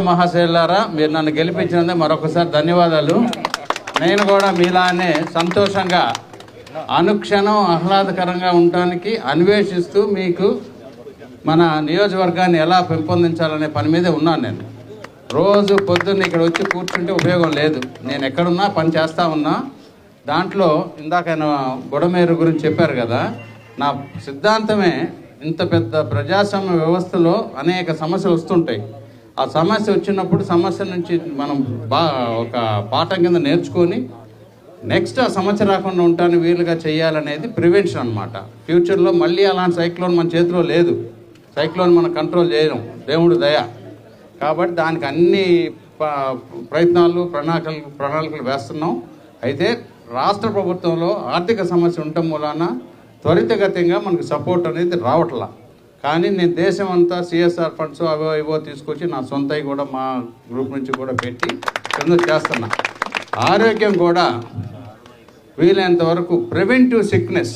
మహాశయులారా, మీరు నన్ను గెలిపించినందుకు మరొకసారి ధన్యవాదాలు. నేను కూడా మీలానే సంతోషంగా అనుక్షణం ఆహ్లాదకరంగా ఉండటానికి అన్వేషిస్తూ మీకు మన నియోజకవర్గాన్ని ఎలా పెంపొందించాలనే పని మీదే ఉన్నాను. నేను రోజు పొద్దున్న ఇక్కడ వచ్చి కూర్చుంటే ఉపయోగం లేదు. నేను ఎక్కడున్నా పని చేస్తూ ఉన్నా. దాంట్లో ఇందాక ఆయన బుడమేరు గురించి చెప్పారు కదా, నా సిద్ధాంతమే ఇంత పెద్ద ప్రజాస్వామ్య వ్యవస్థలో అనేక సమస్యలు వస్తుంటాయి. ఆ సమస్య వచ్చినప్పుడు సమస్య నుంచి మనం ఒక పాఠం కింద నేర్చుకొని నెక్స్ట్ ఆ సమస్య రాకుండా ఉండటానికి వీలుగా చేయాలనేది ప్రివెన్షన్ అనమాట. ఫ్యూచర్లో మళ్ళీ అలాంటి సైక్లోన్ మన చేతిలో లేదు. సైక్లోన్ మనం కంట్రోల్ చేయడం దేవుడు దయ. కాబట్టి దానికి అన్ని ప్రయత్నాలు ప్రణాళికలు వేస్తున్నాం. అయితే రాష్ట్ర ప్రభుత్వంలో ఆర్థిక సమస్య ఉండటం మూలాన త్వరితగతంగా మనకు సపోర్ట్ అనేది రావట్లా. కానీ నేను దేశం అంతా సిఎస్ఆర్ ఫండ్స్ అవో ఇవో తీసుకొచ్చి నా సొంతవి కూడా మా గ్రూప్ నుంచి కూడా పెట్టి కింద చేస్తున్నా. ఆరోగ్యం కూడా వీలైనంత వరకు ప్రివెంటివ్ సిక్నెస్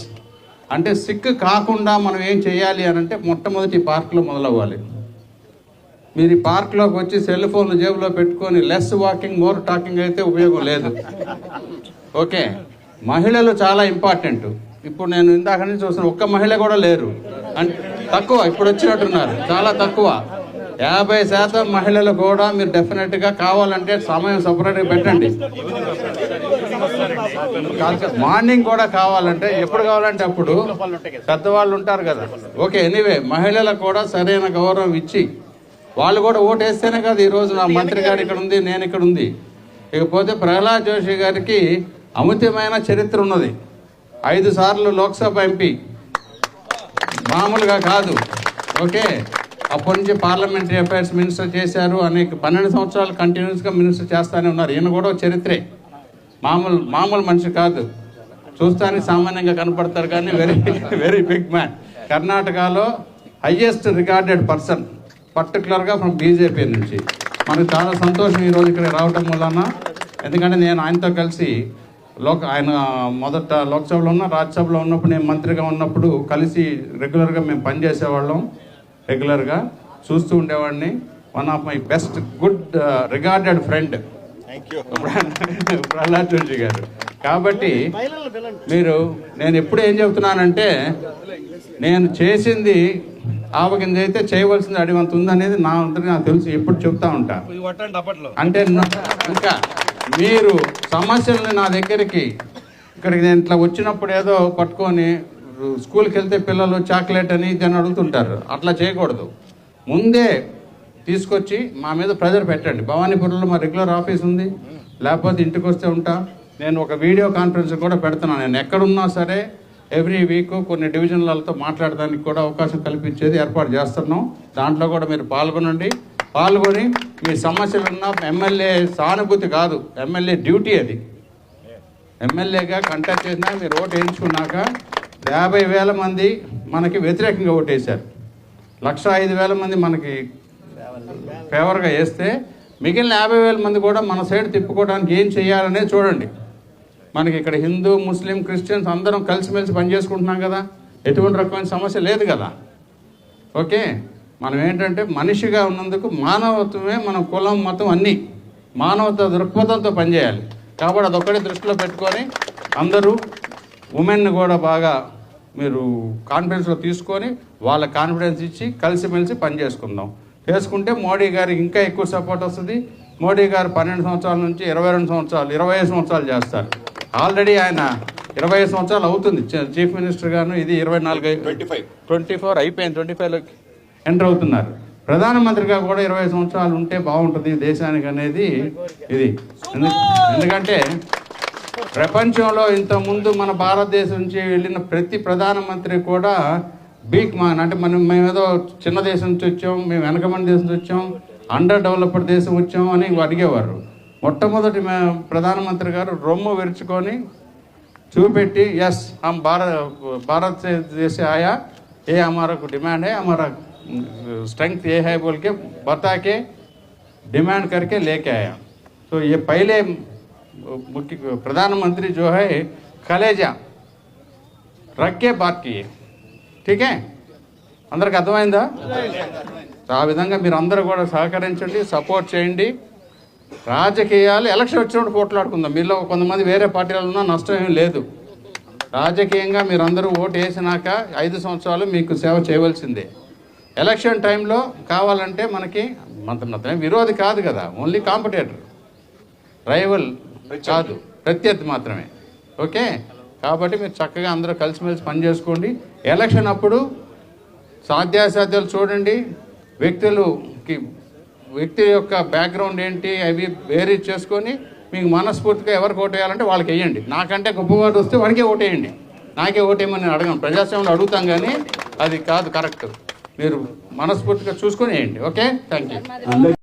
అంటే సిక్ కాకుండా మనం ఏం చేయాలి అని అంటే మొట్టమొదటి పార్క్లో మొదలవ్వాలి. మీరు ఈ పార్క్లోకి వచ్చి సెల్ ఫోన్లు జేబులో పెట్టుకొని లెస్ వాకింగ్ మోర్ టాకింగ్ అయితే ఉపయోగం లేదు. ఓకే, మహిళలు చాలా ఇంపార్టెంట్. ఇప్పుడు నేను ఇందాక నుంచి చూసిన ఒక్క మహిళ కూడా లేరు, అంటే తక్కువ. ఇప్పుడు వచ్చినట్టున్నారు, చాలా తక్కువ. 50% మహిళలు కూడా మీరు డెఫినెట్గా కావాలంటే సమయం సపరేట్గా పెట్టండి. మార్నింగ్ కూడా కావాలంటే ఎప్పుడు కావాలంటే అప్పుడు పెద్దవాళ్ళు ఉంటారు కదా. ఓకే, ఎనీవే మహిళలకు కూడా సరైన గౌరవం ఇచ్చి వాళ్ళు కూడా ఓటు వేస్తేనే కదా ఈరోజు నా మంత్రి గారు ఇక్కడ ఉంది, నేను ఇక్కడ ఉంది. ఇకపోతే ప్రహ్లాద్ జోషి గారికి అమితమైన చరిత్ర ఉన్నది. 5 సార్లు లోక్సభ ఎంపీ, మామూలుగా కాదు. ఓకే, అప్పటి నుంచి పార్లమెంటరీ అఫైర్స్ మినిస్టర్ చేశారు. అనేక 12 సంవత్సరాలు కంటిన్యూస్గా మినిస్టర్ చేస్తూనే ఉన్నారు. ఈయన కూడా చరిత్రే, మామూలు మనిషి కాదు. చూస్తానికి సామాన్యంగా కనపడతారు కానీ వెరీ వెరీ బిగ్ మ్యాన్. కర్ణాటకలో హైయెస్ట్ రికార్డెడ్ పర్సన్, పర్టికులర్గా ఫ్రమ్ బీజేపీ నుంచి. మనకు చాలా సంతోషం ఈరోజు ఇక్కడ రావటం వలన. ఎందుకంటే నేను ఆయనతో కలిసి ఆయన మొదట లోక్సభలో ఉన్న, రాజ్యసభలో ఉన్నప్పుడు, నేను మంత్రిగా ఉన్నప్పుడు కలిసి రెగ్యులర్గా మేము పనిచేసేవాళ్ళం. రెగ్యులర్గా చూస్తూ ఉండేవాడిని. One of my best good regarded friend Prahlad Joshi గారు. కాబట్టి నేను ఎప్పుడు ఏం చెబుతున్నానంటే, నేను చేసింది ఆవకింద అయితే చేయవలసింది అడివంత ఉందనేది నా అంతా నాకు తెలుసు. ఎప్పుడు చెప్తా ఉంటా. అంటే ఇంకా మీరు సమస్యలని నా దగ్గరికి ఇక్కడికి నేను ఇట్లా వచ్చినప్పుడు ఏదో పట్టుకొని స్కూల్కి వెళ్తే పిల్లలు చాక్లెట్ అని ఇది అని అడుగుతుంటారు. అట్లా చేయకూడదు. ముందే తీసుకొచ్చి మా మీద ప్రెజర్ పెట్టండి. భవానీపురంలో మా రెగ్యులర్ ఆఫీస్ ఉంది, లేకపోతే ఇంటికి వస్తే ఉంటా. నేను ఒక వీడియో కాన్ఫరెన్స్ కూడా పెడుతున్నాను. నేను ఎక్కడున్నా సరే ఎవ్రీ వీక్ కొన్ని డివిజన్లతో మాట్లాడడానికి కూడా అవకాశం కల్పించేది ఏర్పాటు చేస్తున్నాం. దాంట్లో కూడా మీరు పాల్గొని మీ సమస్యలున్న ఎమ్మెల్యే సానుభూతి కాదు, ఎమ్మెల్యే డ్యూటీ అది. ఎమ్మెల్యేగా కంటెస్ట్ చేసినా మీరు ఓటు వేయించుకున్నాక 50,000 మంది మనకి వ్యతిరేకంగా ఓటేశారు. 105,000 మంది మనకి ఫేవర్గా వేస్తే మిగిలిన 50,000 మంది కూడా మన సైడ్ తిప్పుకోవడానికి ఏం చేయాలనే చూడండి. మనకి ఇక్కడ హిందూ, ముస్లిం, క్రిస్టియన్స్ అందరం కలిసిమెలిసి పనిచేసుకుంటున్నాం కదా. ఎటువంటి రకమైన సమస్య లేదు కదా. ఓకే, మనం ఏంటంటే మనిషిగా ఉన్నందుకు మానవత్వమే మనం కులం, మతం అన్నీ మానవత దృక్పథంతో పనిచేయాలి. కాబట్టి అదొక్కడే దృష్టిలో పెట్టుకొని అందరూ ఉమెన్ని కూడా బాగా మీరు కాన్ఫిడెన్స్లో తీసుకొని వాళ్ళ కాన్ఫిడెన్స్ ఇచ్చి కలిసిమెలిసి పనిచేసుకుందాం. చేసుకుంటే మోడీ గారికి ఇంకా ఎక్కువ సపోర్ట్ వస్తుంది. మోడీ గారు 12 సంవత్సరాల నుంచి 22 సంవత్సరాలు 25 సంవత్సరాలు చేస్తారు. ఆల్రెడీ ఆయన 25 సంవత్సరాలు అవుతుంది చీఫ్ మినిస్టర్ గాను. ఇది 24 అయిపోయింది, 25లోకి ఎంటర్ అవుతున్నారు. ప్రధానమంత్రిగా కూడా 20 సంవత్సరాలు ఉంటే బాగుంటుంది దేశానికి అనేది ఇది. ఎందుకంటే ప్రపంచంలో ఇంతకుముందు మన భారతదేశం నుంచి వెళ్ళిన ప్రతి ప్రధానమంత్రి కూడా బీక్ మ్యాన్, అంటే మేమేదో చిన్న దేశం నుంచి వచ్చాం, మేము వెనకబడిన దేశం నుంచి వచ్చాం, అండర్ డెవలప్డ్ దేశం వచ్చాం అని అడిగేవారు. మొట్టమొదటి ప్రధానమంత్రి గారు రొమ్ము విరుచుకొని చూపెట్టి ఎస్ हम भारत से देश से आया, ये हमारा डिमांड है, हमारा स्ट्रेंथ ये है बोल के बता के डिमांड करके लेके आया. तो ये पहले मुख्य प्रधानमंत्री जो है कलेजा रख के बात किए. ठीक है, అందరికి అర్థమైందా? ఆ విధంగా మీరు అందరూ కూడా సహకరించండి, సపోర్ట్ చేయండి. రాజకీయాలు ఎలక్షన్ వచ్చినప్పుడు పోట్లాడుకుందాం. మీలో కొంతమంది వేరే పార్టీలలో ఉన్నా నష్టం ఏమీ లేదు. రాజకీయంగా మీరు అందరూ ఓటు వేసినాక 5 సంవత్సరాలు మీకు సేవ చేయవలసిందే. ఎలక్షన్ టైంలో కావాలంటే మనకి విరోధి కాదు కదా, ఓన్లీ కాంపిటేటర్, రైవల్ కాదు, ప్రత్యర్థి మాత్రమే. ఓకే, కాబట్టి మీరు చక్కగా అందరూ కలిసిమెలిసి పని చేసుకోండి. ఎలక్షన్ అప్పుడు సాధ్యాసాధ్యాలు చూడండి. వ్యక్తి యొక్క బ్యాక్గ్రౌండ్ ఏంటి అవి వేరీ చేసుకొని మీకు మనస్ఫూర్తిగా ఎవరికి ఓటు వేయాలంటే వాళ్ళకి వేయండి. నాకంటే గొప్పవాడు వస్తే వాడికే ఓటేయండి, నాకే ఓటేయమని నేను అడగను. ప్రజాస్వామ్యంలో అడుగుతాం కానీ అది కాదు కరెక్ట్. మీరు మనస్ఫూర్తిగా చూసుకొని వేయండి. Okay, thank you.